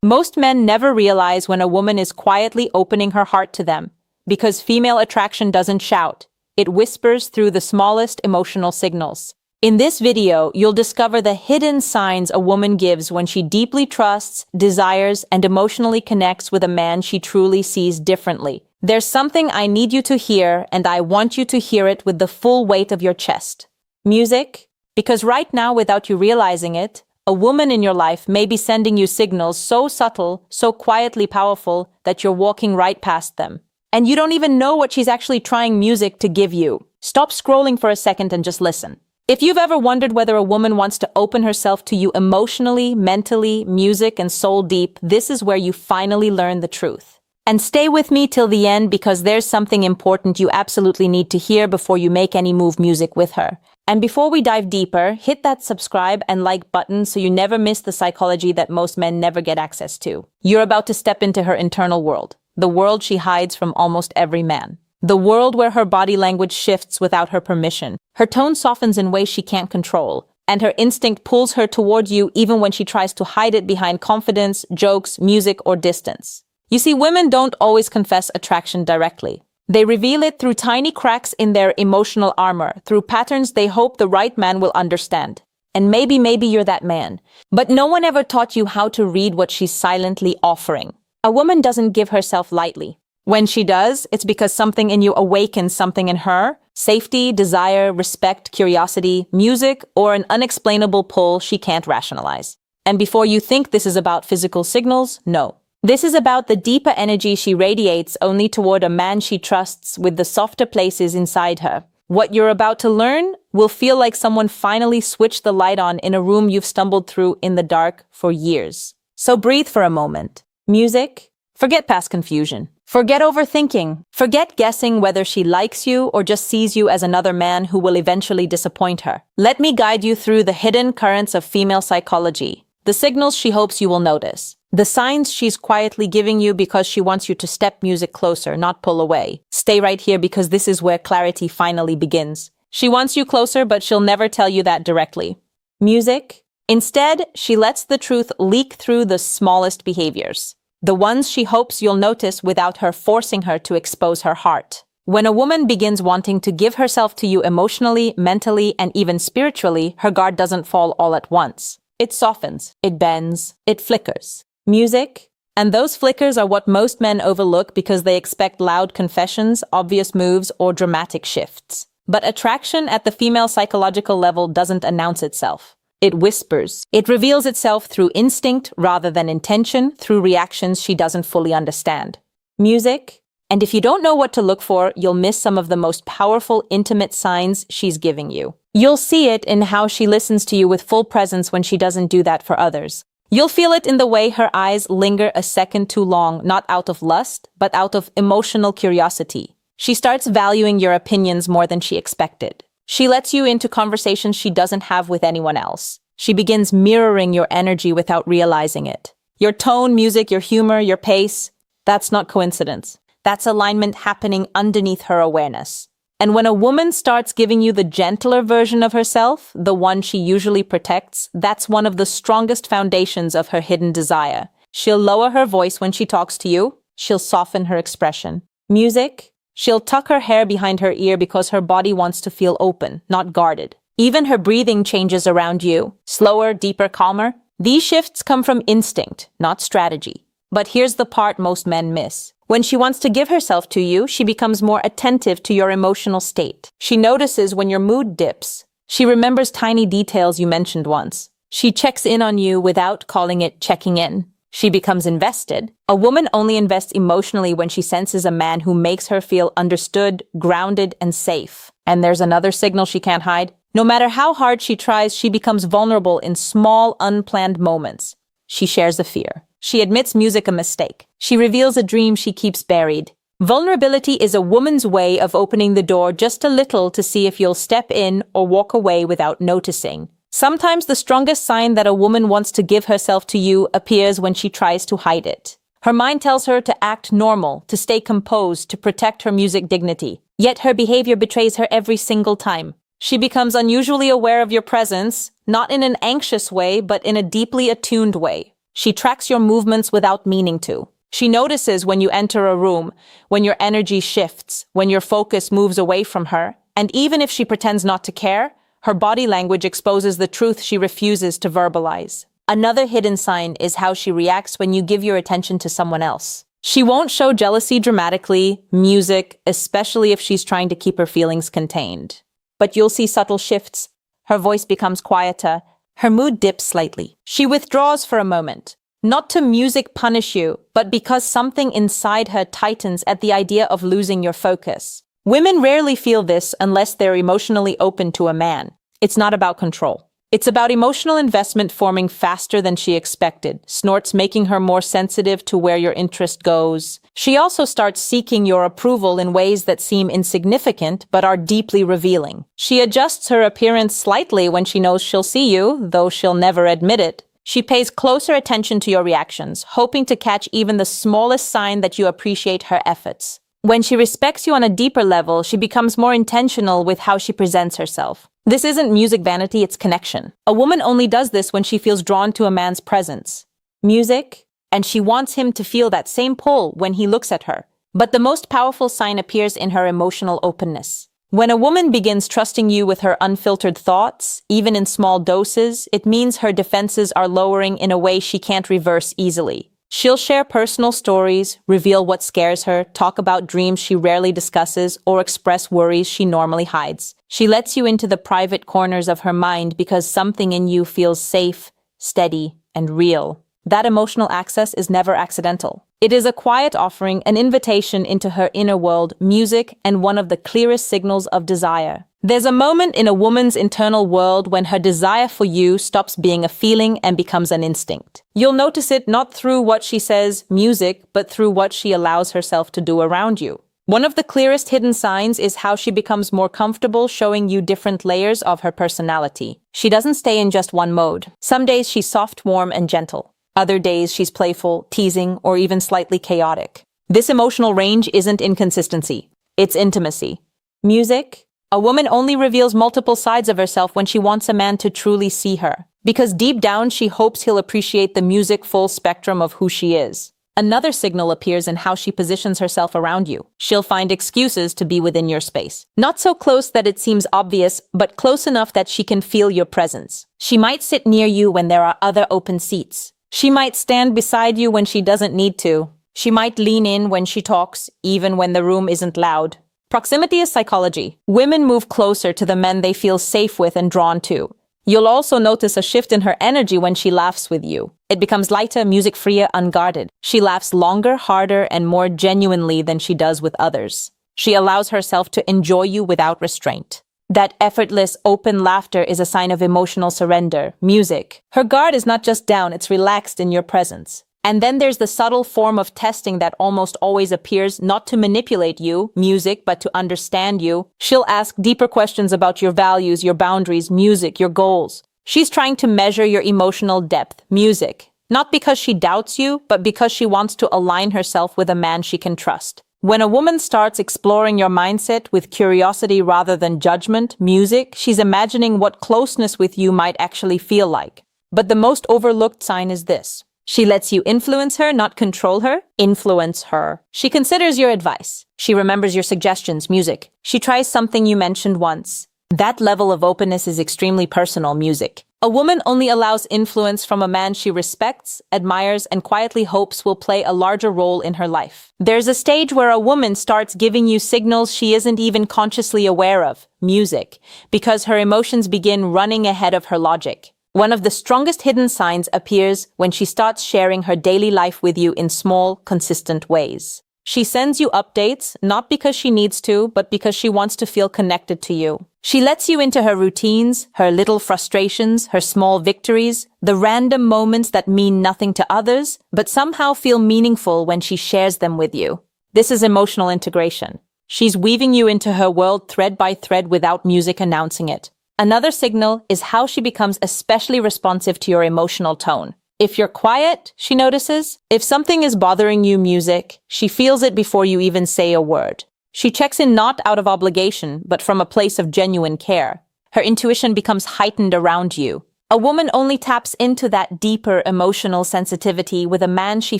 Most men never realize when a woman is quietly opening her heart to them, because female attraction doesn't shout. It whispers through the smallest emotional signals. In this video, you'll discover the hidden signs a woman gives when she deeply trusts, desires, and emotionally connects with a man she truly sees differently. There's something I need you to hear, and I want you to hear it with the full weight of your chest. Music? Because right now, without you realizing it, a woman in your life may be sending you signals so subtle, so quietly powerful, that you're walking right past them. And you don't even know what she's actually trying music to give you. Stop scrolling for a second and just listen. If you've ever wondered whether a woman wants to open herself to you emotionally, mentally, music, and soul deep, this is where you finally learn the truth. And stay with me till the end because there's something important you absolutely need to hear before you make any move music with her. And before we dive deeper, hit that subscribe and like button so you never miss the psychology that most men never get access to. You're about to step into her internal world, the world she hides from almost every man. The world where her body language shifts without her permission. Her tone softens in ways she can't control, and her instinct pulls her toward you even when she tries to hide it behind confidence, jokes, music, or distance. You see, women don't always confess attraction directly. They reveal it through tiny cracks in their emotional armor, through patterns they hope the right man will understand. And maybe you're that man. But no one ever taught you how to read what she's silently offering. A woman doesn't give herself lightly. When she does, it's because something in you awakens something in her: safety, desire, respect, curiosity, music, or an unexplainable pull she can't rationalize. And before you think this is about physical signals, no. This is about the deeper energy she radiates only toward a man she trusts with the softer places inside her. What you're about to learn will feel like someone finally switched the light on in a room you've stumbled through in the dark for years. So breathe for a moment. Music? Forget past confusion. Forget overthinking. Forget guessing whether she likes you or just sees you as another man who will eventually disappoint her. Let me guide you through the hidden currents of female psychology, the signals she hopes you will notice, the signs she's quietly giving you because she wants you to step music closer, not pull away. Stay right here because this is where clarity finally begins. She wants you closer, but she'll never tell you that directly. Music? Instead, she lets the truth leak through the smallest behaviors. The ones she hopes you'll notice without her forcing her to expose her heart. When a woman begins wanting to give herself to you emotionally, mentally, and even spiritually, her guard doesn't fall all at once. It softens, it bends, it flickers. Music? And those flickers are what most men overlook because they expect loud confessions, obvious moves, or dramatic shifts. But attraction at the female psychological level doesn't announce itself. It whispers. It reveals itself through instinct rather than intention, through reactions she doesn't fully understand. Music? And if you don't know what to look for, you'll miss some of the most powerful, intimate signs she's giving you. You'll see it in how she listens to you with full presence when she doesn't do that for others. You'll feel it in the way her eyes linger a second too long, not out of lust, but out of emotional curiosity. She starts valuing your opinions more than she expected. She lets you into conversations she doesn't have with anyone else. She begins mirroring your energy without realizing it. Your tone, music, your humor, your pace, that's not coincidence. That's alignment happening underneath her awareness. And when a woman starts giving you the gentler version of herself, the one she usually protects, that's one of the strongest foundations of her hidden desire. She'll lower her voice when she talks to you. She'll soften her expression. Music? She'll tuck her hair behind her ear because her body wants to feel open, not guarded. Even her breathing changes around you. Slower, deeper, calmer. These shifts come from instinct, not strategy. But here's the part most men miss. When she wants to give herself to you, she becomes more attentive to your emotional state. She notices when your mood dips. She remembers tiny details you mentioned once. She checks in on you without calling it checking in. She becomes invested. A woman only invests emotionally when she senses a man who makes her feel understood, grounded, and safe. And there's another signal she can't hide. No matter how hard she tries, she becomes vulnerable in small, unplanned moments. She shares a fear. She admits music a mistake. She reveals a dream she keeps buried. Vulnerability is a woman's way of opening the door just a little to see if you'll step in or walk away without noticing. Sometimes the strongest sign that a woman wants to give herself to you appears when she tries to hide it. Her mind tells her to act normal, to stay composed, to protect her music dignity. Yet her behavior betrays her every single time. She becomes unusually aware of your presence, not in an anxious way, but in a deeply attuned way. She tracks your movements without meaning to. She notices when you enter a room, when your energy shifts, when your focus moves away from her, and even if she pretends not to care, her body language exposes the truth she refuses to verbalize. Another hidden sign is how she reacts when you give your attention to someone else. She won't show jealousy dramatically, music, especially if she's trying to keep her feelings contained. But you'll see subtle shifts. Her voice becomes quieter. Her mood dips slightly. She withdraws for a moment. Not to music punish you, but because something inside her tightens at the idea of losing your focus. Women rarely feel this unless they're emotionally open to a man. It's not about control. It's about emotional investment forming faster than she expected, snorts making her more sensitive to where your interest goes. She also starts seeking your approval in ways that seem insignificant but are deeply revealing. She adjusts her appearance slightly when she knows she'll see you, though she'll never admit it. She pays closer attention to your reactions, hoping to catch even the smallest sign that you appreciate her efforts. When she respects you on a deeper level, she becomes more intentional with how she presents herself. This isn't music vanity, it's connection. A woman only does this when she feels drawn to a man's presence. Music, and she wants him to feel that same pull when he looks at her. But the most powerful sign appears in her emotional openness. When a woman begins trusting you with her unfiltered thoughts, even in small doses, it means her defenses are lowering in a way she can't reverse easily. She'll share personal stories, reveal what scares her, talk about dreams she rarely discusses, or express worries she normally hides. She lets you into the private corners of her mind because something in you feels safe, steady, and real. That emotional access is never accidental. It is a quiet offering, an invitation into her inner world, music, and one of the clearest signals of desire. There's a moment in a woman's internal world when her desire for you stops being a feeling and becomes an instinct. You'll notice it not through what she says, music, but through what she allows herself to do around you. One of the clearest hidden signs is how she becomes more comfortable showing you different layers of her personality. She doesn't stay in just one mode. Some days she's soft, warm, and gentle. Other days she's playful, teasing, or even slightly chaotic. This emotional range isn't inconsistency. It's intimacy. Music. A woman only reveals multiple sides of herself when she wants a man to truly see her. Because deep down she hopes he'll appreciate the music full spectrum of who she is. Another signal appears in how she positions herself around you. She'll find excuses to be within your space. Not so close that it seems obvious, but close enough that she can feel your presence. She might sit near you when there are other open seats. She might stand beside you when she doesn't need to. She might lean in when she talks, even when the room isn't loud. Proximity is psychology. Women move closer to the men they feel safe with and drawn to. You'll also notice a shift in her energy when she laughs with you. It becomes lighter, music-freer, unguarded. She laughs longer, harder, and more genuinely than she does with others. She allows herself to enjoy you without restraint. That effortless, open laughter is a sign of emotional surrender, music. Her guard is not just down, it's relaxed in your presence. And then there's the subtle form of testing that almost always appears, not to manipulate you, music, but to understand you. She'll ask deeper questions about your values, your boundaries, music, your goals. She's trying to measure your emotional depth, music. Not because she doubts you, but because she wants to align herself with a man she can trust. When a woman starts exploring your mindset with curiosity rather than judgment, music, she's imagining what closeness with you might actually feel like. But the most overlooked sign is this. She lets you influence her, not control her. Influence her. She considers your advice. She remembers your suggestions, music. She tries something you mentioned once. That level of openness is extremely personal, music. A woman only allows influence from a man she respects, admires, and quietly hopes will play a larger role in her life. There's a stage where a woman starts giving you signals she isn't even consciously aware of, music, because her emotions begin running ahead of her logic. One of the strongest hidden signs appears when she starts sharing her daily life with you in small, consistent ways. She sends you updates, not because she needs to, but because she wants to feel connected to you. She lets you into her routines, her little frustrations, her small victories, the random moments that mean nothing to others, but somehow feel meaningful when she shares them with you. This is emotional integration. She's weaving you into her world thread by thread without music announcing it. Another signal is how she becomes especially responsive to your emotional tone. If you're quiet, she notices. If something is bothering you, music, she feels it before you even say a word. She checks in not out of obligation, but from a place of genuine care. Her intuition becomes heightened around you. A woman only taps into that deeper emotional sensitivity with a man she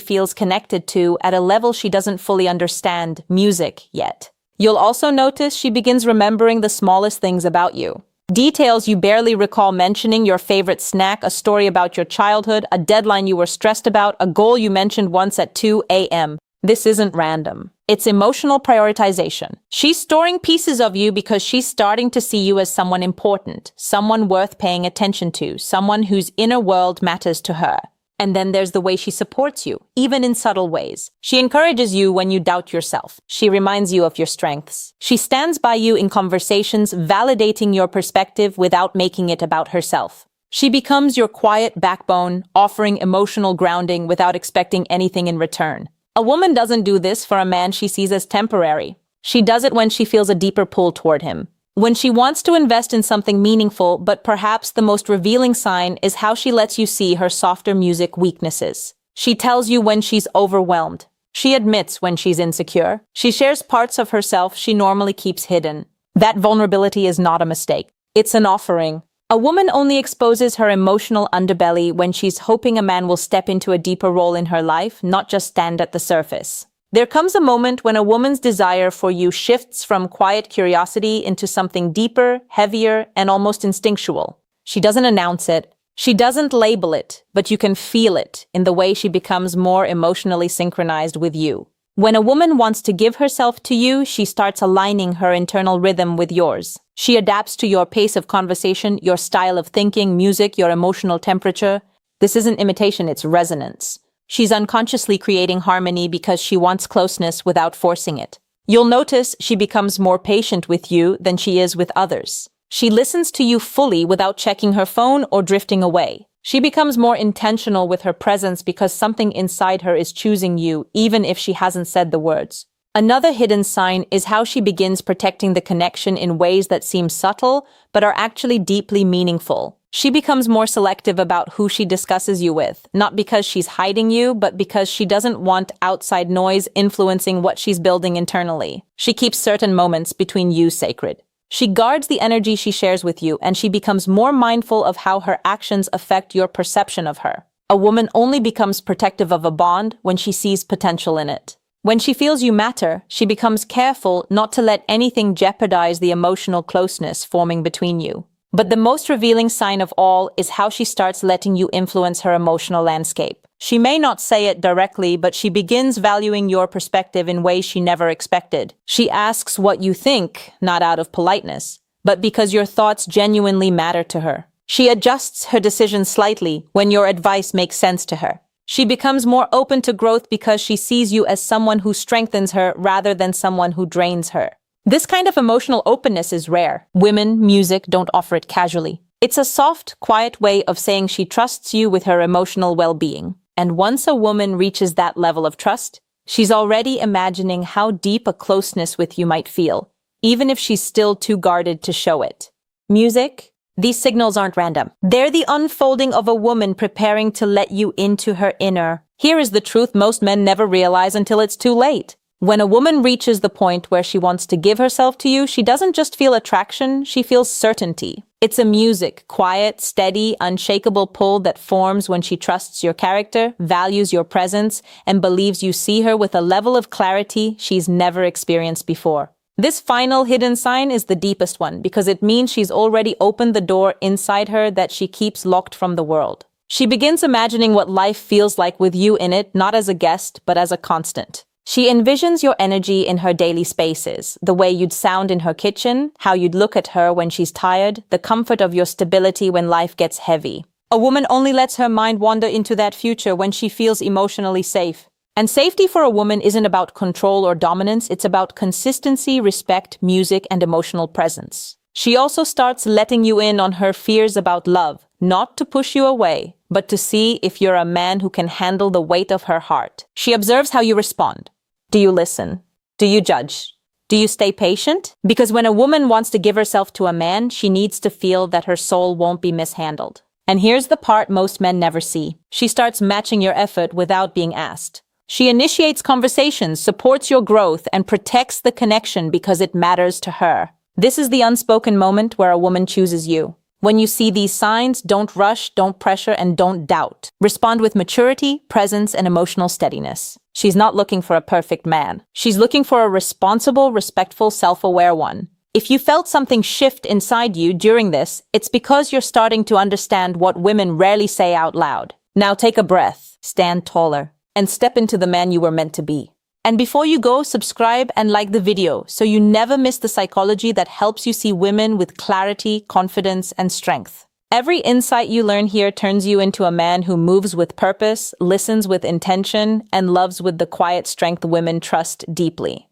feels connected to at a level she doesn't fully understand music yet. You'll also notice she begins remembering the smallest things about you. Details you barely recall mentioning: your favorite snack, a story about your childhood, a deadline you were stressed about, a goal you mentioned once at 2 a.m. This isn't random. It's emotional prioritization. She's storing pieces of you because she's starting to see you as someone important, someone worth paying attention to, someone whose inner world matters to her. And then there's the way she supports you, even in subtle ways. She encourages you when you doubt yourself. She reminds you of your strengths. She stands by you in conversations, validating your perspective without making it about herself. She becomes your quiet backbone, offering emotional grounding without expecting anything in return. A woman doesn't do this for a man she sees as temporary. She does it when she feels a deeper pull toward him, when she wants to invest in something meaningful. But perhaps the most revealing sign is how she lets you see her softer music weaknesses. She tells you when she's overwhelmed. She admits when she's insecure. She shares parts of herself she normally keeps hidden. That vulnerability is not a mistake. It's an offering. A woman only exposes her emotional underbelly when she's hoping a man will step into a deeper role in her life, not just stand at the surface. There comes a moment when a woman's desire for you shifts from quiet curiosity into something deeper, heavier, and almost instinctual. She doesn't announce it. She doesn't label it, but you can feel it in the way she becomes more emotionally synchronized with you. When a woman wants to give herself to you, she starts aligning her internal rhythm with yours. She adapts to your pace of conversation, your style of thinking, music, your emotional temperature. This isn't imitation, it's resonance. She's unconsciously creating harmony because she wants closeness without forcing it. You'll notice she becomes more patient with you than she is with others. She listens to you fully without checking her phone or drifting away. She becomes more intentional with her presence because something inside her is choosing you, even if she hasn't said the words. Another hidden sign is how she begins protecting the connection in ways that seem subtle, but are actually deeply meaningful. She becomes more selective about who she discusses you with, not because she's hiding you, but because she doesn't want outside noise influencing what she's building internally. She keeps certain moments between you sacred. She guards the energy she shares with you, and she becomes more mindful of how her actions affect your perception of her. A woman only becomes protective of a bond when she sees potential in it. When she feels you matter, she becomes careful not to let anything jeopardize the emotional closeness forming between you. But the most revealing sign of all is how she starts letting you influence her emotional landscape. She may not say it directly, but she begins valuing your perspective in ways she never expected. She asks what you think, not out of politeness, but because your thoughts genuinely matter to her. She adjusts her decisions slightly when your advice makes sense to her. She becomes more open to growth because she sees you as someone who strengthens her rather than someone who drains her. This kind of emotional openness is rare. Women, music don't offer it casually. It's a soft, quiet way of saying she trusts you with her emotional well-being. And once a woman reaches that level of trust, she's already imagining how deep a closeness with you might feel, even if she's still too guarded to show it. Music? These signals aren't random. They're the unfolding of a woman preparing to let you into her inner. Here is the truth most men never realize until it's too late. When a woman reaches the point where she wants to give herself to you, she doesn't just feel attraction, she feels certainty. It's a music, quiet, steady, unshakable pull that forms when she trusts your character, values your presence, and believes you see her with a level of clarity she's never experienced before. This final hidden sign is the deepest one because it means she's already opened the door inside her that she keeps locked from the world. She begins imagining what life feels like with you in it, not as a guest, but as a constant. She envisions your energy in her daily spaces, the way you'd sound in her kitchen, how you'd look at her when she's tired, the comfort of your stability when life gets heavy. A woman only lets her mind wander into that future when she feels emotionally safe. And safety for a woman isn't about control or dominance, it's about consistency, respect, music, and emotional presence. She also starts letting you in on her fears about love, not to push you away, but to see if you're a man who can handle the weight of her heart. She observes how you respond. Do you listen? Do you judge? Do you stay patient? Because when a woman wants to give herself to a man, she needs to feel that her soul won't be mishandled. And here's the part most men never see. She starts matching your effort without being asked. She initiates conversations, supports your growth, and protects the connection because it matters to her. This is the unspoken moment where a woman chooses you. When you see these signs, don't rush, don't pressure, and don't doubt. Respond with maturity, presence, and emotional steadiness. She's not looking for a perfect man. She's looking for a responsible, respectful, self-aware one. If you felt something shift inside you during this, it's because you're starting to understand what women rarely say out loud. Now take a breath, stand taller, and step into the man you were meant to be. And before you go, subscribe and like the video so you never miss the psychology that helps you see women with clarity, confidence, and strength. Every insight you learn here turns you into a man who moves with purpose, listens with intention, and loves with the quiet strength women trust deeply.